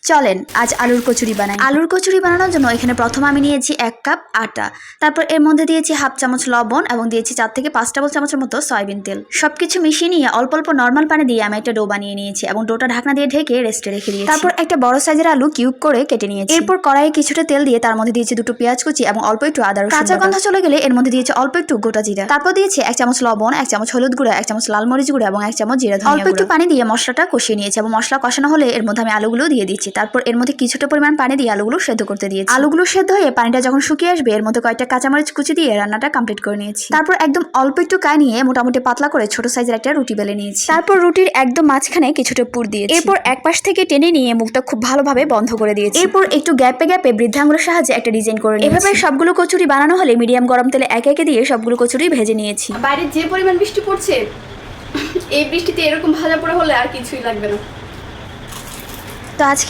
চলেন আজ আলুর কচুরি বানাই। আলুর কচুরি বানানোর জন্য এখানে প্রথমে আমি নিয়েছি 1 কাপ আটা, তারপর এর মধ্যে দিয়েছি হাফ চামচ লবণ এবং দিয়েছি 4 থেকে 5 টেবিল চামচের মতো সয়াবিন তেল। সবকিছু মিশিয়ে নিয়ে অল্প অল্প নর্মাল পানি দিয়ে আমি একটা ডো বানিয়ে নিয়েছি এবং ডোটা ঢাকনা দিয়ে ঢেকে রেস্টে রেখে দিয়েছি। তারপর একটা বড় সাইজের আলু কিউব করে কেটে নিয়েছি। এরপর কড়াইয়ে কিছুটা তেল দিয়ে তার মধ্যে দিয়েছি 2টো পেঁয়াজ কুচি এবং অল্প একটু আদা রসুন। কাঁচা গন্ধ চলে গেলে এর মধ্যে দিয়েছি অল্প একটু গোটা জিরা, তারপর দিয়েছি 1 চামচ লবণ, 1 চামচ হলুদ গুঁড়া, 1 চামচ লাল মরিচ গুঁড়া এবং 1 চামচ জিরা ধনিয়া গুঁড়া। অল্প একটু পানি দিয়ে মশলাটা কষিয়ে নিয়েছি এবং মশলা কষানো হলে এর মধ্যে আমি আলুগুলো দিয়ে দিচ্ছি। তারপর এর মধ্যে কিছুটা পরিমাণ পানি দিয়ে আলুগুলো সেদ্ধ করতে দিয়েছি। আলুগুলো সেদ্ধ হয়ে পানিটা যখন শুকিয়ে আসবে এর মধ্যে কয়েকটা কাঁচামরিচ কুচি দিয়ে রান্নাটা কমপ্লিট করে নিয়েছি। তারপর একদম অল্প একটু কাই নিয়ে মোটামুটি পাতলা করে ছোট সাইজের একটা রুটি বেলে নিয়েছি। তারপর রুটির একদম মাঝখানে কিছুটা পুর দিয়েছি। এরপর এক পাশ থেকে টেনে নিয়ে মুখটা খুব ভালোভাবে বন্ধ করে দিয়েছি। এরপর একটু গ্যাপে গ্যাপে বৃদ্ধাঙ্গুলের সাহায্যে একটা ডিজাইন করে নিয়েছি। এভাবে সবগুলো কচুরি বানানো হলে মিডিয়াম গরম তেলে একে একে দিয়ে সবগুলো কচুরি ভেজে নিয়েছি। বাইরে যে পরিমাণ বৃষ্টি পড়ছে, এই বৃষ্টিতে এরকম ভাজা পোড়া হলে আর কিছুই লাগবে না। তো আজকে